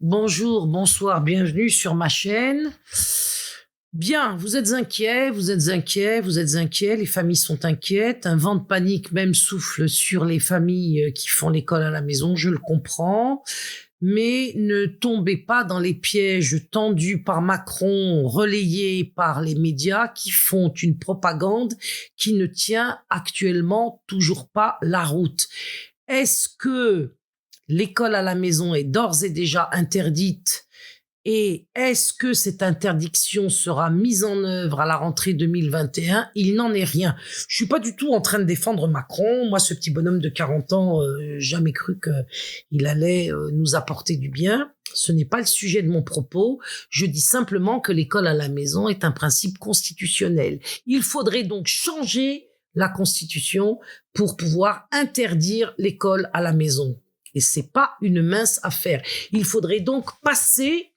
Bonjour, bonsoir, bienvenue sur ma chaîne. Bien, vous êtes inquiets, les familles sont inquiètes, un vent de panique même souffle sur les familles qui font l'école à la maison, je le comprends, mais ne tombez pas dans les pièges tendus par Macron, relayés par les médias qui font une propagande qui ne tient actuellement toujours pas la route. Est-ce que l'école à la maison est d'ores et déjà interdite et est-ce que cette interdiction sera mise en œuvre à la rentrée 2021? Il n'en est rien. Je suis pas du tout en train de défendre Macron. Moi, ce petit bonhomme de 40 ans, jamais cru qu'il allait nous apporter du bien. Ce n'est pas le sujet de mon propos. Je dis simplement que l'école à la maison est un principe constitutionnel. Il faudrait donc changer la Constitution pour pouvoir interdire l'école à la maison. Et c'est pas une mince affaire. Il faudrait donc passer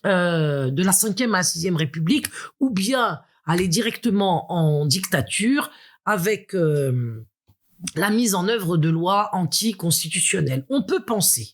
de la 5e à la 6e République ou bien aller directement en dictature avec la mise en œuvre de lois anticonstitutionnelles. On peut penser,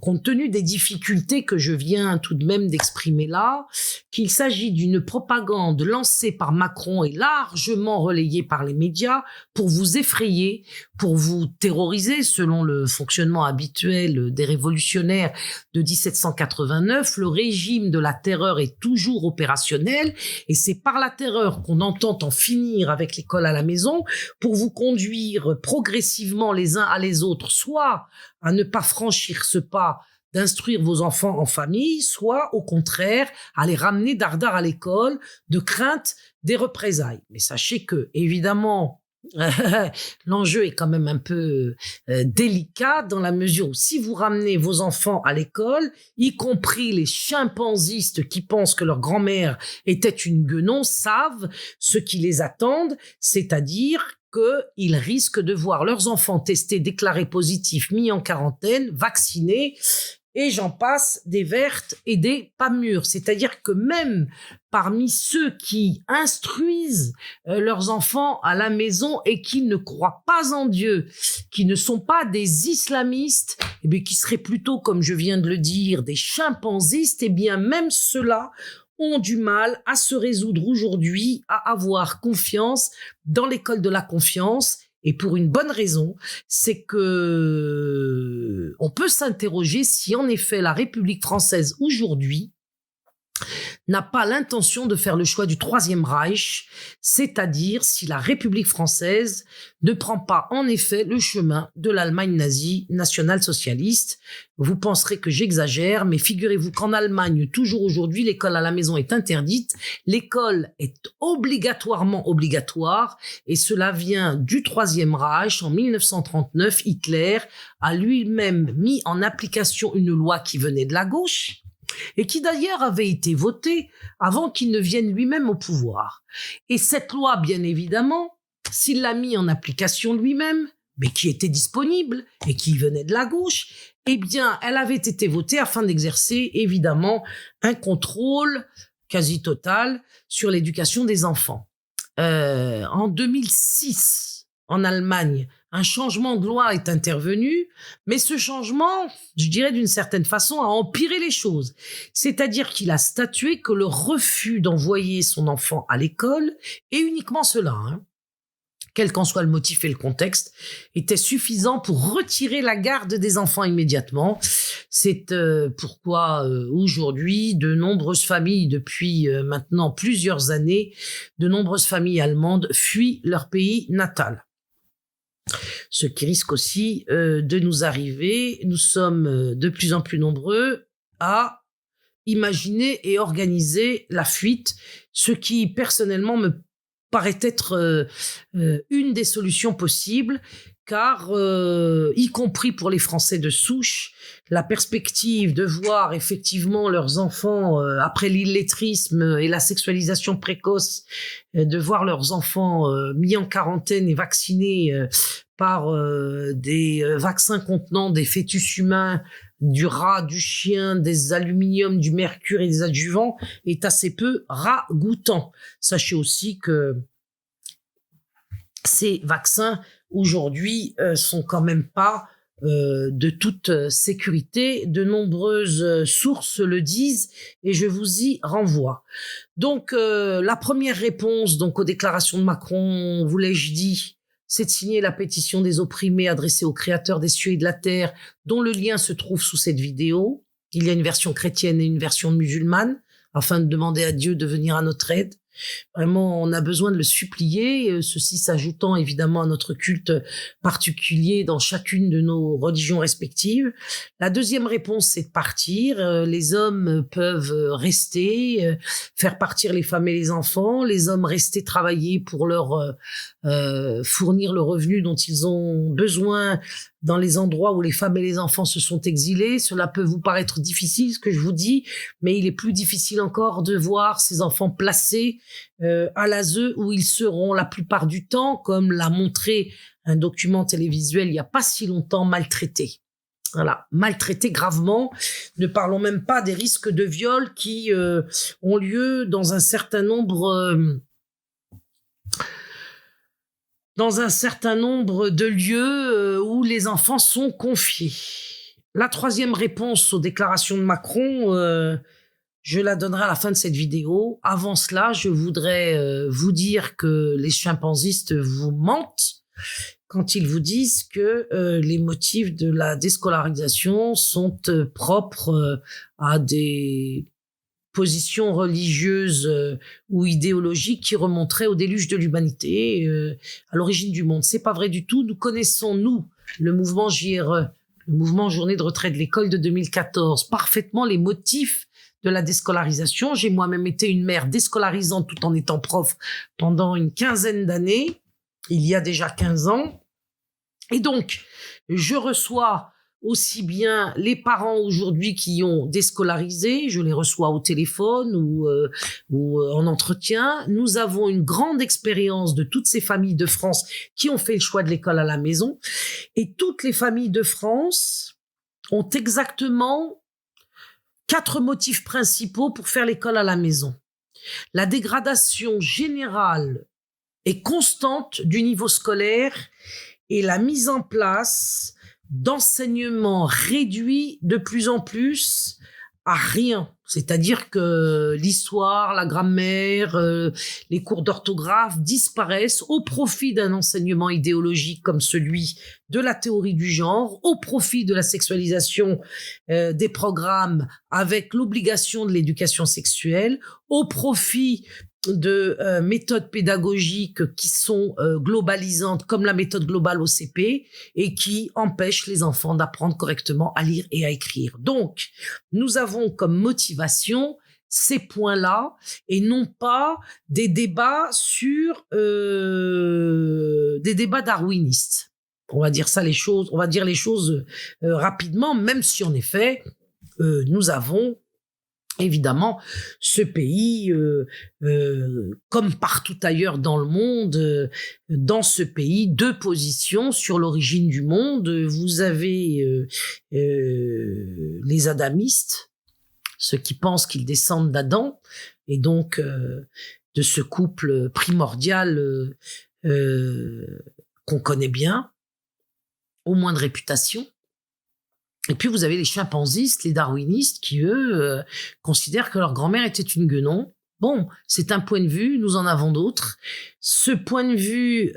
compte tenu des difficultés que je viens tout de même d'exprimer là, qu'il s'agit d'une propagande lancée par Macron et largement relayée par les médias pour vous effrayer, pour vous terroriser selon le fonctionnement habituel des révolutionnaires de 1789. Le régime de la terreur est toujours opérationnel et c'est par la terreur qu'on entend en finir avec l'école à la maison pour vous conduire progressivement les uns à les autres, soit à ne pas franchir ce pas d'instruire vos enfants en famille, soit au contraire à les ramener dardard à l'école de crainte des représailles. Mais sachez que, évidemment, l'enjeu est quand même un peu délicat dans la mesure où si vous ramenez vos enfants à l'école, y compris les chimpanzistes qui pensent que leur grand-mère était une guenon, savent ce qui les attend, c'est-à-dire qu'ils risquent de voir leurs enfants testés, déclarés positifs, mis en quarantaine, vaccinés, et j'en passe des vertes et des pas mûres. C'est-à-dire que même parmi ceux qui instruisent leurs enfants à la maison et qui ne croient pas en Dieu, qui ne sont pas des islamistes, eh bien, qui seraient plutôt, comme je viens de le dire, des chimpanzistes, eh bien, même ceux-là ont du mal à se résoudre aujourd'hui à avoir confiance dans l'école de la confiance. Et pour une bonne raison, c'est que on peut s'interroger si en effet la République française aujourd'hui n'a pas l'intention de faire le choix du Troisième Reich, c'est-à-dire si la République française ne prend pas en effet le chemin de l'Allemagne nazie nationale-socialiste. Vous penserez que j'exagère, mais figurez-vous qu'en Allemagne, toujours aujourd'hui, l'école à la maison est interdite. L'école est obligatoirement obligatoire et cela vient du Troisième Reich. En 1939, Hitler a lui-même mis en application une loi qui venait de la gauche et qui d'ailleurs avait été votée avant qu'il ne vienne lui-même au pouvoir. Et cette loi, bien évidemment, s'il l'a mis en application lui-même, mais qui était disponible et qui venait de la gauche, eh bien, elle avait été votée afin d'exercer, évidemment, un contrôle quasi total sur l'éducation des enfants. En 2006, en Allemagne, un changement de loi est intervenu, mais ce changement, je dirais d'une certaine façon, a empiré les choses. C'est-à-dire qu'il a statué que le refus d'envoyer son enfant à l'école, et uniquement cela, quel qu'en soit le motif et le contexte, était suffisant pour retirer la garde des enfants immédiatement. C'est pourquoi aujourd'hui, de nombreuses familles, depuis maintenant plusieurs années, de nombreuses familles allemandes fuient leur pays natal. Ce qui risque aussi de nous arriver. Nous sommes de plus en plus nombreux à imaginer et organiser la fuite, ce qui personnellement me paraît être une des solutions possibles, car y compris pour les Français de souche, la perspective de voir effectivement leurs enfants, après l'illettrisme et la sexualisation précoce, de voir leurs enfants mis en quarantaine et vaccinés par des vaccins contenant des fœtus humains, du rat, du chien, des aluminiums, du mercure et des adjuvants, est assez peu ragoûtant. Sachez aussi que ces vaccins aujourd'hui sont quand même pas de toute sécurité. De nombreuses sources le disent et je vous y renvoie. Donc, la première réponse donc aux déclarations de Macron, vous l'ai-je dit, c'est de signer la pétition des opprimés adressée au Créateur des cieux et de la terre, dont le lien se trouve sous cette vidéo. Il y a une version chrétienne et une version musulmane, afin de demander à Dieu de venir à notre aide. Vraiment, on a besoin de le supplier, ceci s'ajoutant évidemment à notre culte particulier dans chacune de nos religions respectives. La deuxième réponse, c'est de partir. Les hommes peuvent rester, faire partir les femmes et les enfants. Les hommes rester travailler pour leur fournir le revenu dont ils ont besoin dans les endroits où les femmes et les enfants se sont exilés. Cela peut vous paraître difficile, ce que je vous dis, mais il est plus difficile encore de voir ces enfants placés à l'ASE où ils seront la plupart du temps, comme l'a montré un document télévisuel il n'y a pas si longtemps, maltraités. Voilà, maltraités gravement. Ne parlons même pas des risques de viol qui ont lieu dans un certain nombre de lieux où les enfants sont confiés. La troisième réponse aux déclarations de Macron, je la donnerai à la fin de cette vidéo. Avant cela, je voudrais vous dire que les chimpanzistes vous mentent quand ils vous disent que les motifs de la déscolarisation sont propres à des positions religieuses ou idéologiques qui remonteraient au déluge de l'humanité, à l'origine du monde. C'est pas vrai du tout. Nous connaissons, nous, le mouvement JRE, le mouvement Journée de retrait de l'école de 2014, parfaitement les motifs de la déscolarisation. J'ai moi-même été une mère déscolarisante tout en étant prof pendant une quinzaine d'années, il y a déjà 15 ans. Et donc, je reçois aussi bien les parents aujourd'hui qui ont déscolarisé, je les reçois au téléphone ou en entretien. Nous avons une grande expérience de toutes ces familles de France qui ont fait le choix de l'école à la maison. Et toutes les familles de France ont exactement 4 motifs principaux pour faire l'école à la maison. La dégradation générale et constante du niveau scolaire et la mise en place d'enseignements réduits de plus en plus à rien. C'est-à-dire que l'histoire, la grammaire, les cours d'orthographe disparaissent au profit d'un enseignement idéologique comme celui de la théorie du genre, au profit de la sexualisation des programmes avec l'obligation de l'éducation sexuelle, au profit de méthodes pédagogiques qui sont globalisantes comme la méthode globale OCP et qui empêchent les enfants d'apprendre correctement à lire et à écrire. Donc, nous avons comme motivation ces points-là et non pas des débats sur des débats darwinistes. On va dire les choses rapidement, même si en effet nous avons évidemment, ce pays, comme partout ailleurs dans le monde, dans ce pays, 2 positions sur l'origine du monde. Vous avez les adamistes, ceux qui pensent qu'ils descendent d'Adam, et donc de ce couple primordial qu'on connaît bien, au moins de réputation. Et puis, vous avez les chimpanzistes, les darwinistes, qui, eux, considèrent que leur grand-mère était une guenon. Bon, c'est un point de vue, nous en avons d'autres. Ce point de vue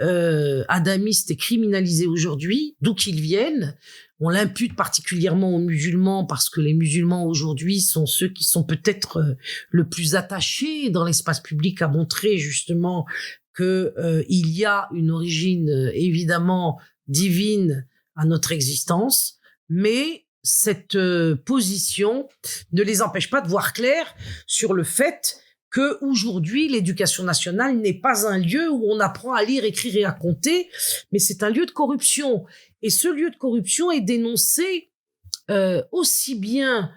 adamiste est criminalisé aujourd'hui, d'où qu'il vienne. On l'impute particulièrement aux musulmans, parce que les musulmans aujourd'hui sont ceux qui sont peut-être le plus attachés dans l'espace public à montrer justement que il y a une origine évidemment divine à notre existence. Mais cette position ne les empêche pas de voir clair sur le fait que aujourd'hui l'éducation nationale n'est pas un lieu où on apprend à lire, écrire et à compter, mais c'est un lieu de corruption. Et ce lieu de corruption est dénoncé aussi bien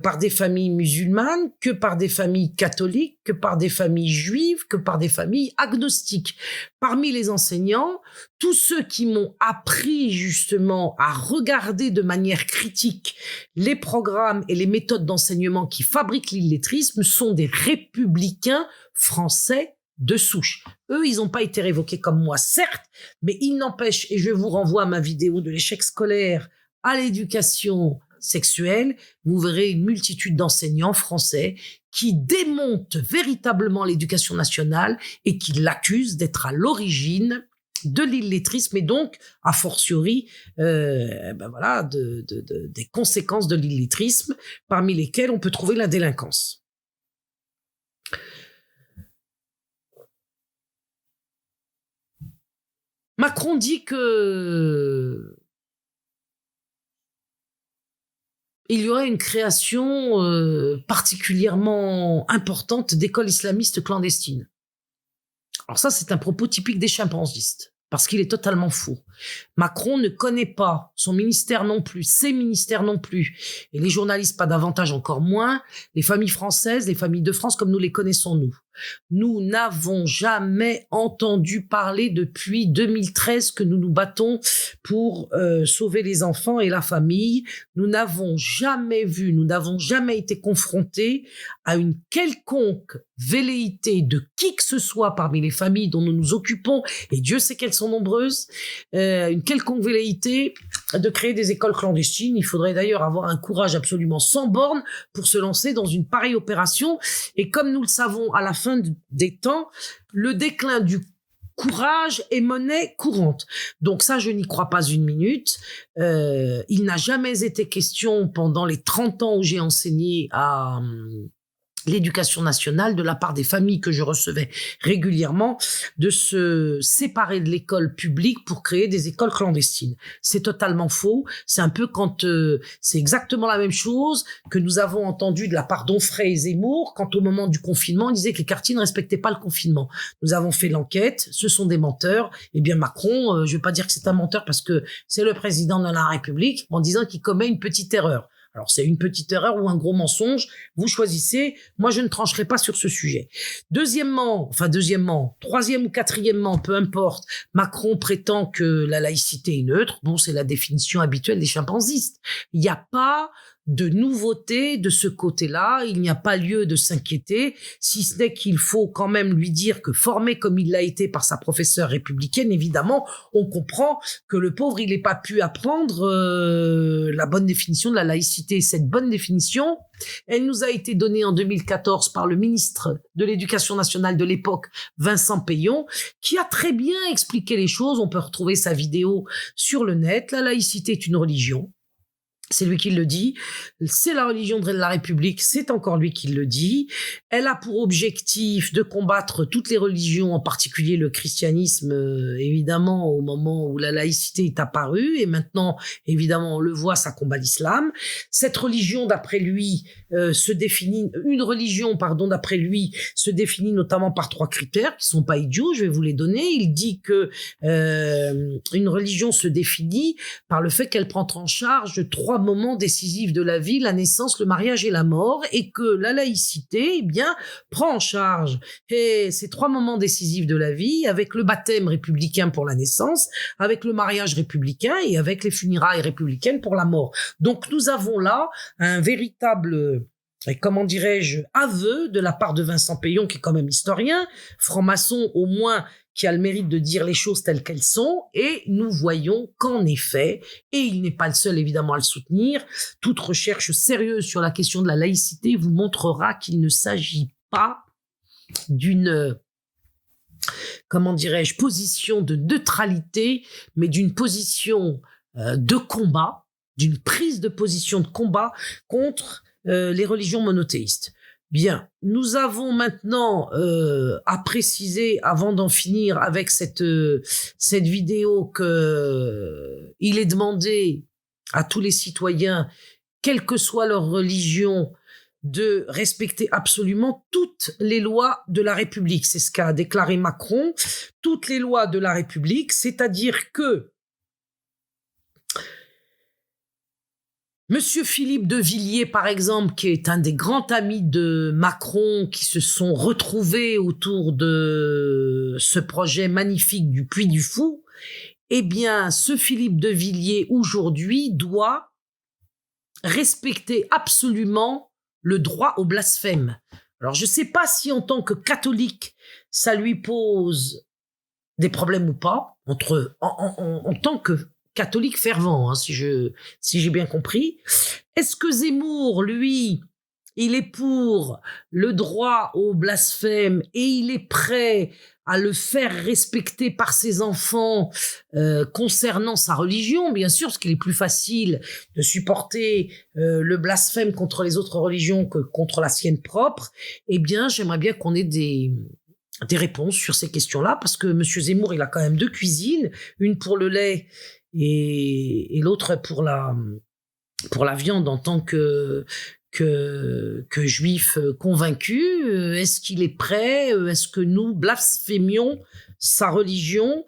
par des familles musulmanes que par des familles catholiques, que par des familles juives, que par des familles agnostiques. Parmi les enseignants, tous ceux qui m'ont appris justement à regarder de manière critique les programmes et les méthodes d'enseignement qui fabriquent l'illettrisme sont des républicains français de souche. Eux, ils n'ont pas été révoqués comme moi, certes, mais il n'empêche, et je vous renvoie à ma vidéo de l'échec scolaire à l'éducation sexuelle, vous verrez une multitude d'enseignants français qui démontent véritablement l'éducation nationale et qui l'accusent d'être à l'origine de l'illettrisme et donc, a fortiori, voilà, des conséquences de l'illettrisme, parmi lesquelles on peut trouver la délinquance. Macron dit que il y aurait une création particulièrement importante d'écoles islamistes clandestines. Alors ça, c'est un propos typique des chimpanzistes, parce qu'il est totalement faux. Macron ne connaît pas, son ministère non plus, ses ministères non plus, et les journalistes pas davantage, encore moins, les familles françaises, les familles de France comme nous les connaissons nous. Nous n'avons jamais entendu parler depuis 2013 que nous nous battons pour sauver les enfants et la famille. Nous n'avons jamais vu, nous n'avons jamais été confrontés à une quelconque velléité de qui que ce soit parmi les familles dont nous nous occupons, et Dieu sait qu'elles sont nombreuses, une quelconque velléité de créer des écoles clandestines. Il faudrait d'ailleurs avoir un courage absolument sans borne pour se lancer dans une pareille opération. Et comme nous le savons, à la fin des temps, le déclin du courage est monnaie courante. Donc ça, je n'y crois pas une minute. Il n'a jamais été question pendant les 30 ans où j'ai enseigné à l'éducation nationale, de la part des familles que je recevais régulièrement, de se séparer de l'école publique pour créer des écoles clandestines. C'est totalement faux. C'est un peu c'est exactement la même chose que nous avons entendu de la part d'Onfray et Zemmour quand au moment du confinement, on disait que les quartiers ne respectaient pas le confinement. Nous avons fait l'enquête, ce sont des menteurs. Eh bien Macron, je vais pas dire que c'est un menteur parce que c'est le président de la République, en disant qu'il commet une petite erreur. Alors, c'est une petite erreur ou un gros mensonge. Vous choisissez. Moi, je ne trancherai pas sur ce sujet. Deuxièmement, troisième ou quatrièmement, peu importe, Macron prétend que la laïcité est neutre. Bon, c'est la définition habituelle des chimpanzistes. Il n'y a pas de nouveauté de ce côté-là, il n'y a pas lieu de s'inquiéter, si ce n'est qu'il faut quand même lui dire que formé comme il l'a été par sa professeure républicaine, évidemment, on comprend que le pauvre, il n'ait pas pu apprendre la bonne définition de la laïcité. Cette bonne définition, elle nous a été donnée en 2014 par le ministre de l'Éducation nationale de l'époque, Vincent Peillon, qui a très bien expliqué les choses. On peut retrouver sa vidéo sur le net. La laïcité est une religion. C'est lui qui le dit, c'est la religion de la République, c'est encore lui qui le dit. Elle a pour objectif de combattre toutes les religions, en particulier le christianisme, évidemment, au moment où la laïcité est apparue, et maintenant, évidemment, on le voit, ça combat l'islam. Cette religion, d'après lui, d'après lui, se définit notamment par 3 critères qui sont pas idiots, je vais vous les donner. Il dit que une religion se définit par le fait qu'elle prend en charge 3 moments décisifs de la vie, la naissance, le mariage et la mort, et que la laïcité, prend en charge ces 3 moments décisifs de la vie avec le baptême républicain pour la naissance, avec le mariage républicain et avec les funérailles républicaines pour la mort. Donc nous avons là un véritable aveu de la part de Vincent Peillon, qui est quand même historien, franc-maçon au moins, qui a le mérite de dire les choses telles qu'elles sont, et nous voyons qu'en effet, et il n'est pas le seul évidemment à le soutenir, toute recherche sérieuse sur la question de la laïcité vous montrera qu'il ne s'agit pas d'une position de neutralité, mais d'une position de combat, d'une prise de position de combat contre les religions monothéistes. Bien, nous avons maintenant à préciser, avant d'en finir avec cette vidéo, que il est demandé à tous les citoyens, quelle que soit leur religion, de respecter absolument toutes les lois de la République. C'est ce qu'a déclaré Macron, toutes les lois de la République, c'est-à-dire que Monsieur Philippe de Villiers, par exemple, qui est un des grands amis de Macron, qui se sont retrouvés autour de ce projet magnifique du Puy du Fou, ce Philippe de Villiers, aujourd'hui, doit respecter absolument le droit au blasphème. Alors, je ne sais pas si, en tant que catholique, ça lui pose des problèmes ou pas, en tant que catholique fervent, hein, si j'ai bien compris. Est-ce que Zemmour, lui, il est pour le droit au blasphème et il est prêt à le faire respecter par ses enfants concernant sa religion, bien sûr, parce qu'il est plus facile de supporter le blasphème contre les autres religions que contre la sienne propre. Eh bien, j'aimerais bien qu'on ait des réponses sur ces questions-là, parce que Monsieur Zemmour, il a quand même 2 cuisines, une pour le lait et l'autre pour la viande en tant que juif convaincu. Est-ce qu'il est prêt? Est-ce que nous blasphémions sa religion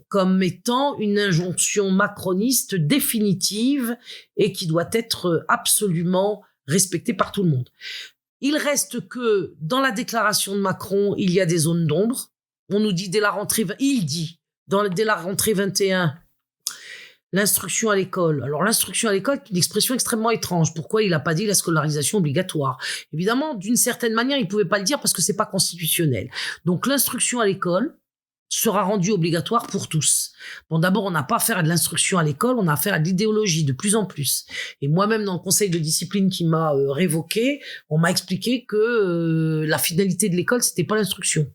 comme étant une injonction macroniste définitive et qui doit être absolument respectée par tout le monde? Il reste que dans la déclaration de Macron, il y a des zones d'ombre. On nous dit dès la rentrée 21, l'instruction à l'école. Alors, l'instruction à l'école est une expression extrêmement étrange. Pourquoi il n'a pas dit la scolarisation obligatoire? Évidemment, d'une certaine manière, il ne pouvait pas le dire parce que c'est pas constitutionnel. Donc, l'instruction à l'école sera rendue obligatoire pour tous. Bon, d'abord, on n'a pas affaire à de l'instruction à l'école, on a affaire à de l'idéologie de plus en plus. Et moi-même, dans le conseil de discipline qui m'a révoqué, on m'a expliqué que la finalité de l'école, c'était pas l'instruction.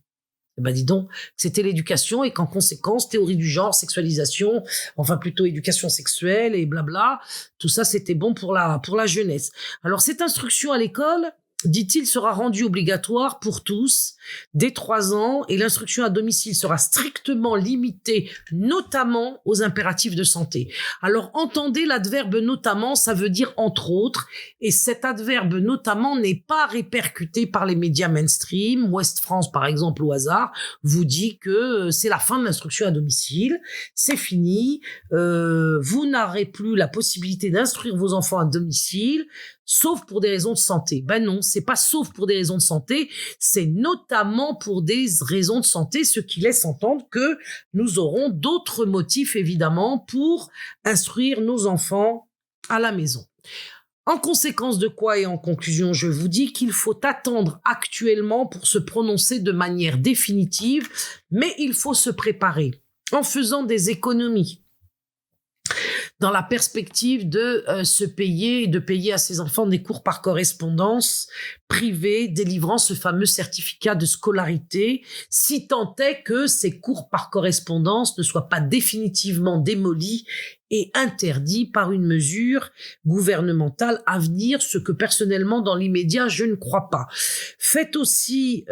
Eh ben dis donc, c'était l'éducation et qu'en conséquence, théorie du genre, sexualisation, enfin plutôt éducation sexuelle et blabla, tout ça c'était bon pour la jeunesse. Alors cette instruction à l'école, dit-il, sera rendue obligatoire pour tous dès 3 ans et l'instruction à domicile sera strictement limitée, notamment aux impératifs de santé. Alors entendez l'adverbe notamment, ça veut dire entre autres, et cet adverbe notamment n'est pas répercuté par les médias mainstream. Ouest France, par exemple, au hasard, vous dit que c'est la fin de l'instruction à domicile, c'est fini, vous n'aurez plus la possibilité d'instruire vos enfants à domicile, sauf pour des raisons de santé. Ben non, c'est pas sauf pour des raisons de santé, c'est notamment pour des raisons de santé, ce qui laisse entendre que nous aurons d'autres motifs, évidemment, pour instruire nos enfants à la maison. En conséquence de quoi et en conclusion, je vous dis qu'il faut attendre actuellement pour se prononcer de manière définitive, mais il faut se préparer en faisant des économies, dans la perspective de payer à ses enfants des cours par correspondance privés, délivrant ce fameux certificat de scolarité, si tant est que ces cours par correspondance ne soient pas définitivement démolis et interdits par une mesure gouvernementale à venir, ce que personnellement, dans l'immédiat, je ne crois pas. Faites aussi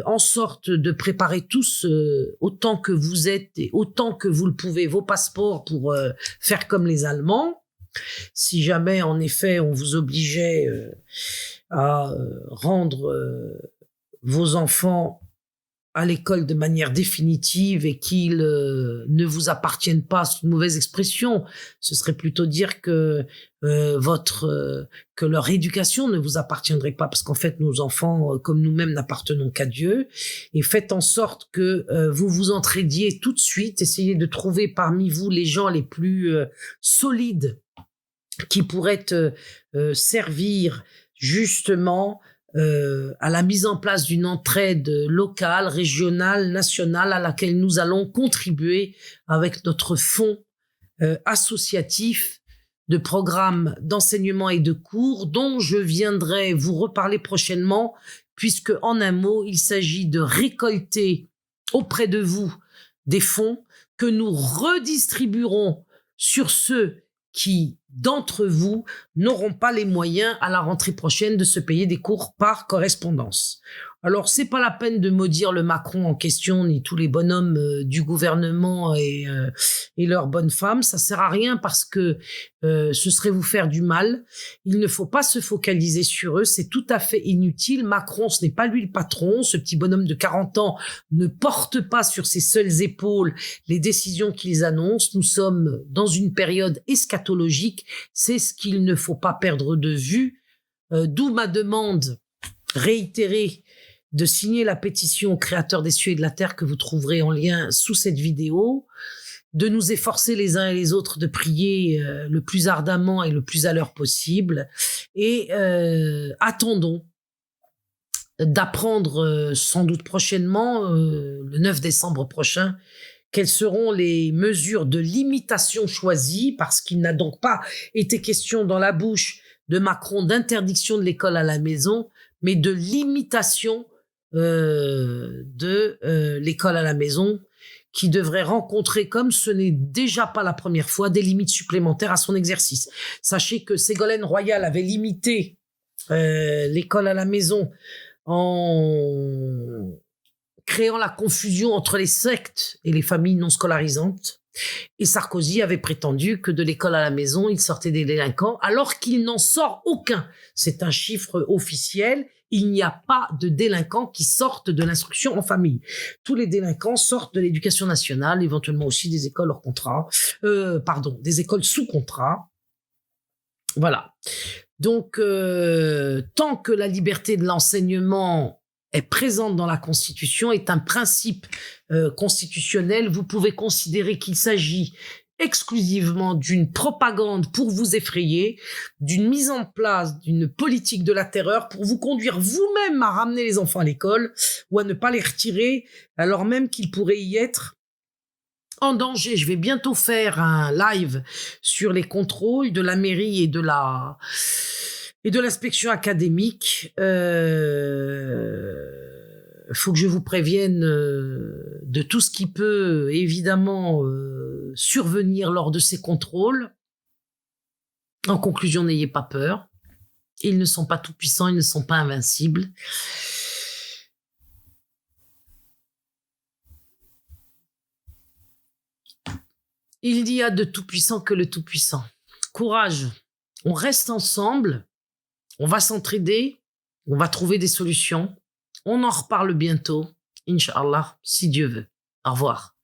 en sorte de préparer tous, autant que vous êtes et autant que vous le pouvez, vos passeports pour faire comme les Allemands. Si jamais, en effet, on vous obligeait à rendre vos enfants à l'école de manière définitive et qu'ils ne vous appartiennent pas, c'est une mauvaise expression, ce serait plutôt dire que que leur éducation ne vous appartiendrait pas, parce qu'en fait nos enfants comme nous-mêmes n'appartenons qu'à Dieu, et faites en sorte que vous vous entraidiez tout de suite, essayez de trouver parmi vous les gens les plus solides qui pourraient servir justement à la mise en place d'une entraide locale, régionale, nationale, à laquelle nous allons contribuer avec notre fonds associatif de programmes d'enseignement et de cours dont je viendrai vous reparler prochainement, puisque en un mot, il s'agit de récolter auprès de vous des fonds que nous redistribuerons sur ceux qui, d'entre vous, n'auront pas les moyens à la rentrée prochaine de se payer des cours par correspondance. Alors, c'est pas la peine de maudire le Macron en question, ni tous les bonhommes du gouvernement et leurs bonnes femmes. Ça sert à rien parce que ce serait vous faire du mal. Il ne faut pas se focaliser sur eux, c'est tout à fait inutile. Macron, ce n'est pas lui le patron. Ce petit bonhomme de 40 ans ne porte pas sur ses seules épaules les décisions qu'il annonce. Nous sommes dans une période eschatologique. C'est ce qu'il ne faut pas perdre de vue. D'où ma demande réitérée de signer la pétition au Créateur des cieux et de la terre que vous trouverez en lien sous cette vidéo, de nous efforcer les uns et les autres de prier le plus ardemment et le plus à l'heure possible, et attendons d'apprendre sans doute prochainement, le 9 décembre prochain, Quelles seront les mesures de limitation choisies? Parce qu'il n'a donc pas été question dans la bouche de Macron d'interdiction de l'école à la maison, mais de limitation de l'école à la maison, qui devrait rencontrer, comme ce n'est déjà pas la première fois, des limites supplémentaires à son exercice. Sachez que Ségolène Royal avait limité l'école à la maison en créant la confusion entre les sectes et les familles non scolarisantes. Et Sarkozy avait prétendu que de l'école à la maison, il sortait des délinquants, alors qu'il n'en sort aucun. C'est un chiffre officiel. Il n'y a pas de délinquants qui sortent de l'instruction en famille. Tous les délinquants sortent de l'éducation nationale, éventuellement aussi des écoles hors contrat, des écoles sous contrat. Voilà. Donc, tant que la liberté de l'enseignement est présente dans la Constitution, est un principe constitutionnel, vous pouvez considérer qu'il s'agit exclusivement d'une propagande pour vous effrayer, d'une mise en place d'une politique de la terreur pour vous conduire vous-même à ramener les enfants à l'école ou à ne pas les retirer alors même qu'ils pourraient y être en danger. Je vais bientôt faire un live sur les contrôles de la mairie et de l'inspection académique. Faut que je vous prévienne de tout ce qui peut évidemment survenir lors de ces contrôles. En conclusion, n'ayez pas peur. Ils ne sont pas tout-puissants, ils ne sont pas invincibles. Il n'y a de tout-puissant que le tout-puissant. Courage, on reste ensemble, on va s'entraider, on va trouver des solutions. On en reparle bientôt, Inch'Allah, si Dieu veut. Au revoir.